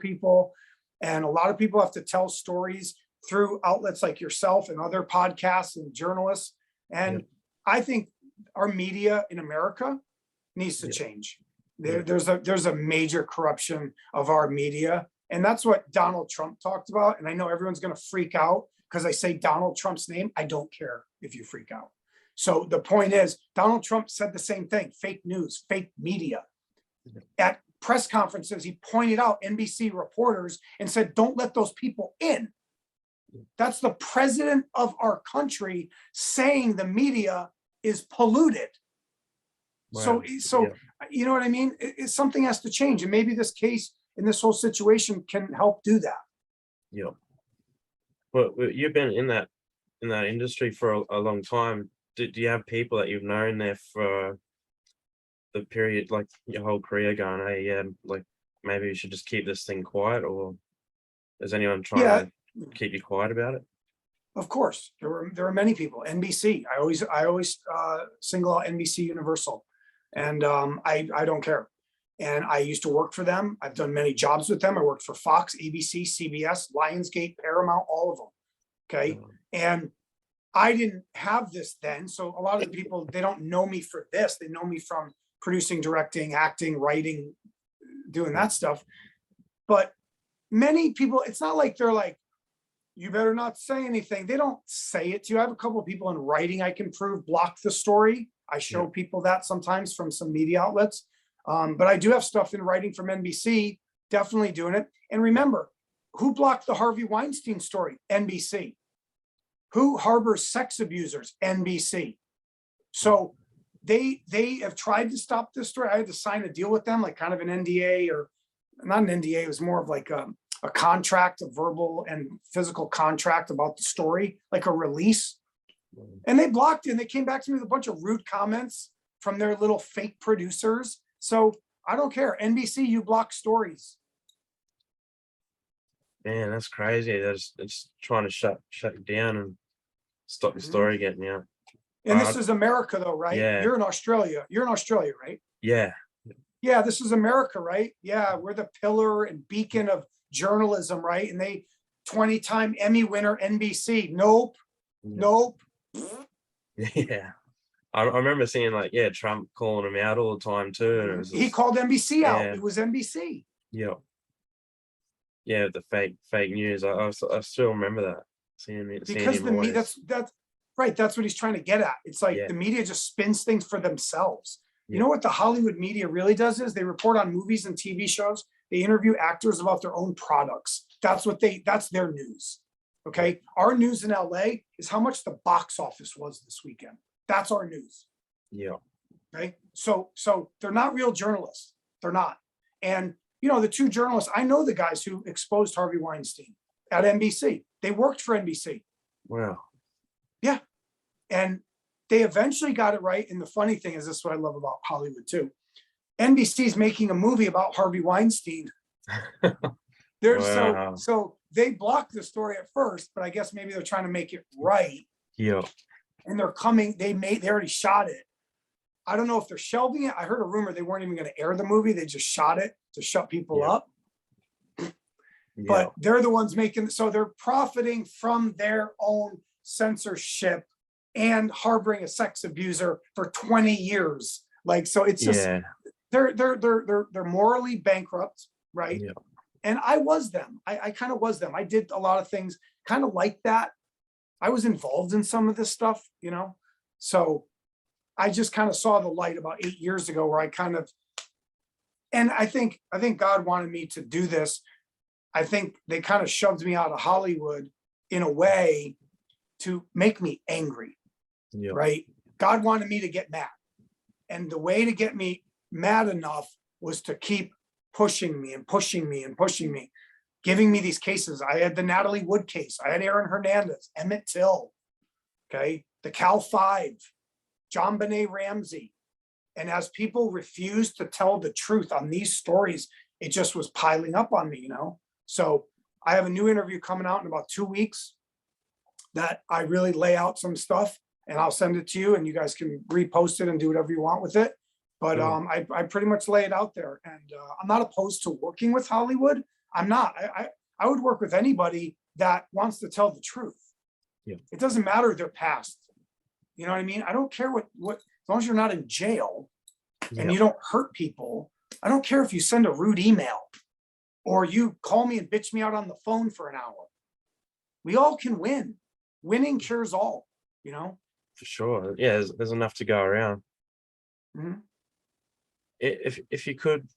people, and a lot of people have to tell stories through outlets like yourself and other podcasts and journalists. And I think our media in America needs to change. There's a major corruption of our media. And that's what Donald Trump talked about. And I know everyone's going to freak out because I say Donald Trump's name. I don't care if you freak out. So the point is, Donald Trump said the same thing: fake news, fake media. At press conferences, he pointed out NBC reporters and said, don't let those people in. That's the president of our country saying the media is polluted. Wow. So you know what I mean? Something has to change. And maybe this case and this whole situation can help do that. Yeah. Well, you've been in that industry for a long time. Do you have people that you've known there for the period, like your whole career, going, hey, like maybe you should just keep this thing quiet? Or is anyone trying to keep you quiet about it? Of course, there are many people. NBC, I always single out NBC Universal, and I don't care. And I used to work for them. I've done many jobs with them. I worked for Fox, ABC, CBS, Lionsgate, Paramount, all of them. Okay, and I didn't have this then, so a lot of the people, they don't know me for this. They know me from producing, directing, acting, writing, doing that stuff. But many people, it's not like they're like, you better not say anything. They don't say it to you. I have a couple of people in writing I can prove block the story. I show people that sometimes from some media outlets. But I do have stuff in writing from NBC, definitely doing it. And remember, who blocked the Harvey Weinstein story? NBC. Who harbors sex abusers? NBC. So they have tried to stop this story. I had to sign a deal with them, like kind of an NDA, or not an NDA. It was more of like a contract, a verbal and physical contract about the story, like a release. And they blocked it, and they came back to me with a bunch of rude comments from their little fake producers. So I don't care. NBC, you block stories. Man, that's crazy. It's trying to shut it down and stop the story getting out. And this is America, though, right? Yeah. You're in Australia. You're in Australia, right? Yeah. Yeah, this is America, right? Yeah, we're the pillar and beacon of journalism, right? And they 20-time Emmy winner NBC. Nope. Yeah. I remember seeing Trump calling him out all the time too. And it was he called NBC out. It was NBC. Yeah. Yeah, the fake news. I still remember that. Because the media, that's right. That's what he's trying to get at. It's like the media just spins things for themselves. You know what the Hollywood media really does is they report on movies and TV shows. They interview actors about their own products. That's their news. Okay. Our news in LA is how much the box office was this weekend. That's our news. Yeah. Okay. So they're not real journalists. They're not. And the two journalists, I know the guys who exposed Harvey Weinstein at NBC. They worked for NBC. Wow. Yeah. And they eventually got it right. And the funny thing is, this is what I love about Hollywood too. NBC's making a movie about Harvey Weinstein. So they blocked the story at first, but I guess maybe they're trying to make it right. Yeah. And they're coming, they already shot it. I don't know if they're shelving it. I heard a rumor they weren't even going to air the movie. They just shot it to shut people up. But they're the ones so they're profiting from their own censorship and harboring a sex abuser for 20 years. So it's just, they're morally bankrupt, right? Yeah. And I was them. I kind of was them. I did a lot of things kind of like that. I was involved in some of this stuff, so I just kind of saw the light about 8 years ago where and I think God wanted me to do this. I think they kind of shoved me out of Hollywood in a way to make me angry, right? God wanted me to get mad. And the way to get me mad enough was to keep pushing me and pushing me and pushing me, giving me these cases. I had the Natalie Wood case. I had Aaron Hernandez, Emmett Till, okay, the Cal 5, John Benet Ramsey. And as people refused to tell the truth on these stories, it just was piling up on me, So I have a new interview coming out in about 2 weeks that I really lay out some stuff, and I'll send it to you, and you guys can repost it and do whatever you want with it. But I pretty much lay it out there, and I'm not opposed to working with Hollywood. I'm not. I would work with anybody that wants to tell the truth. Yeah. It doesn't matter their past. You know what I mean? I don't care what, as long as you're not in jail and Yeah. you don't hurt people. I don't care if you send a rude email or you call me and bitch me out on the phone for an hour. We all can win. Winning cures all, you know? For sure. Yeah, there's enough to go around. Mhm. If you could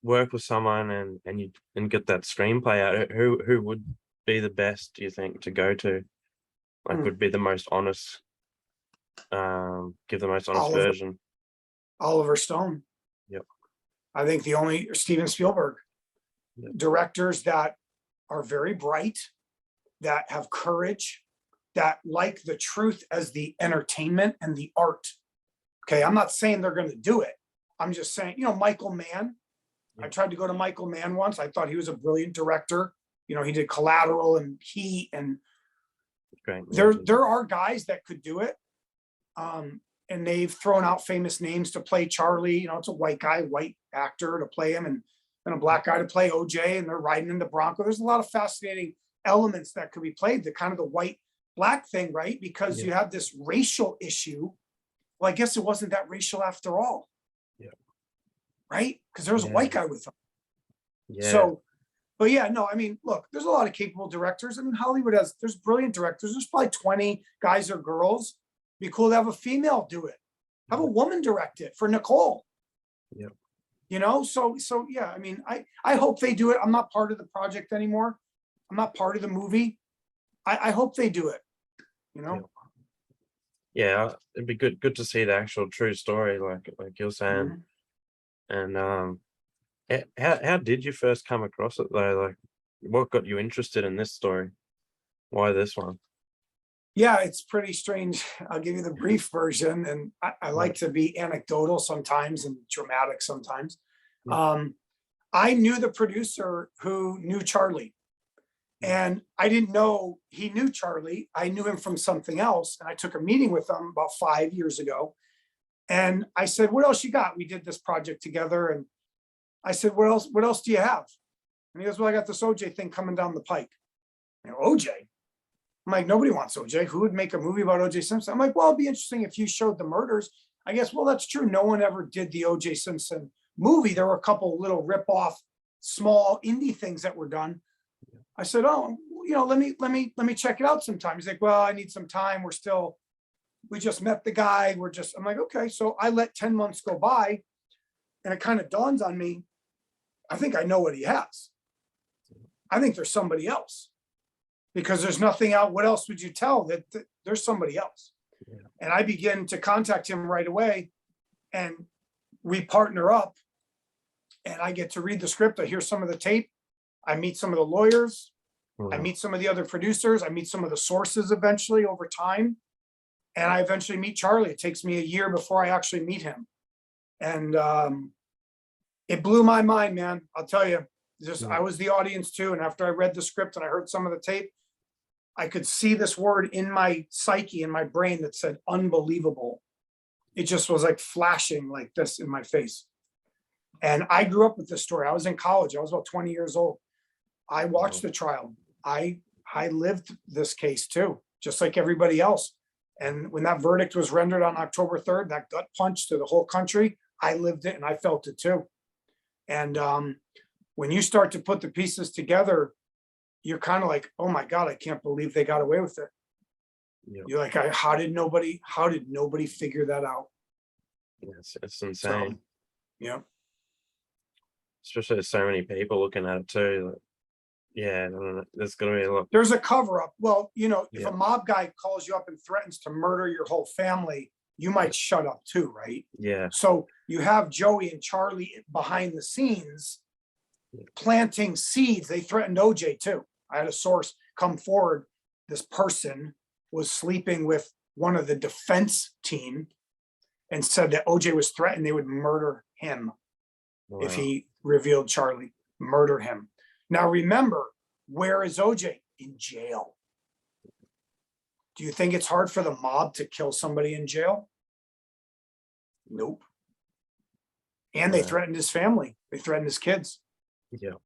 work with someone and get that screenplay out, who would be the best, do you think, to go to? Like, Hmm. would be the most honest, give the most honest version? Oliver Stone. Yep. I think the only Steven Spielberg. Yep. Directors that are very bright, that have courage, that like the truth as the entertainment and the art. Okay, I'm not saying they're going to do it. I'm just saying, you know, Michael Mann. I tried to go to Michael Mann once. I thought he was a brilliant director. You know, he did Collateral and Heat, and Great. there are guys that could do it. And they've thrown out famous names to play Charlie. You know, it's a white guy, white actor to play him, and a black guy to play OJ, and they're riding in the Bronco. There's a lot of fascinating elements that could be played, the kind of the white black thing, right? Because you have this racial issue. Well, I guess it wasn't that racial after all. Yeah. Right? Because there was a white guy with him. Yeah. So, but yeah, no, I mean, look, there's a lot of capable directors. I mean, Hollywood there's brilliant directors. There's probably 20 guys or girls. Be cool to have a female do it. Have a woman direct it for Nicole. Yeah. You know, so yeah, I mean, I hope they do it. I'm not part of the project anymore. I'm not part of the movie. I hope they do it, you know? Yeah, it'd be good to see the actual true story, like you're saying. Mhm. And how did you first come across it though? Like, what got you interested in this story? Why this one? Yeah, it's pretty strange. I'll give you the brief version, and I like to be anecdotal sometimes and dramatic sometimes. I knew the producer who knew Charlie, and I didn't know he knew Charlie. I knew him from something else, and I took a meeting with him about 5 years ago. And I said, "What else you got?" We did this project together, and I said, "What else? What else do you have?" And he goes, "Well, I got this OJ thing coming down the pike." You know, OJ. I'm like, nobody wants OJ. Who would make a movie about OJ Simpson? I'm like, well, it'd be interesting if you showed the murders. I guess, well, that's true. No one ever did the OJ Simpson movie. There were a couple little rip-off, small indie things that were done. I said, oh, you know, let me check it out sometime. He's like, well, I need some time. We just met the guy. I'm like, okay. So I let 10 months go by, and it kind of dawns on me, I think I know what he has. I think there's somebody else. Because there's nothing out. What else would you tell that there's somebody else? And I begin to contact him right away, and we partner up, and I get to read the script. I hear some of the tape. I meet some of the lawyers. I meet some of the other producers. I meet some of the sources eventually over time. And I eventually meet Charlie. It takes me a year before I actually meet him. And it blew my mind, man. I'll tell you. I was the audience too. And after I read the script and I heard some of the tape, I could see this word in my psyche, in my brain, that said unbelievable. It just was like flashing like this in my face. And I grew up with this story. I was in college. I was about 20 years old. I watched the trial. I lived this case too, just like everybody else. And when that verdict was rendered on October 3rd, that gut punch to the whole country, I lived it and I felt it too. And when you start to put the pieces together, you're kind of like, oh my God, I can't believe they got away with it. You're like, how did nobody figure that out? It's insane. So, yeah. Especially there's so many people looking at it too. Like, yeah, no, there's gonna be a lot. There's a cover up. Well, you know, if a mob guy calls you up and threatens to murder your whole family, you might shut up too, right? Yeah. So you have Joey and Charlie behind the scenes planting seeds. They threatened OJ too. I had a source come forward. This person was sleeping with one of the defense team and said that OJ was threatened they would murder him if he revealed Charlie, murder him. Now remember, where is OJ? In jail. Do you think it's hard for the mob to kill somebody in jail? Nope. And they threatened his family. They threatened his kids. Yeah.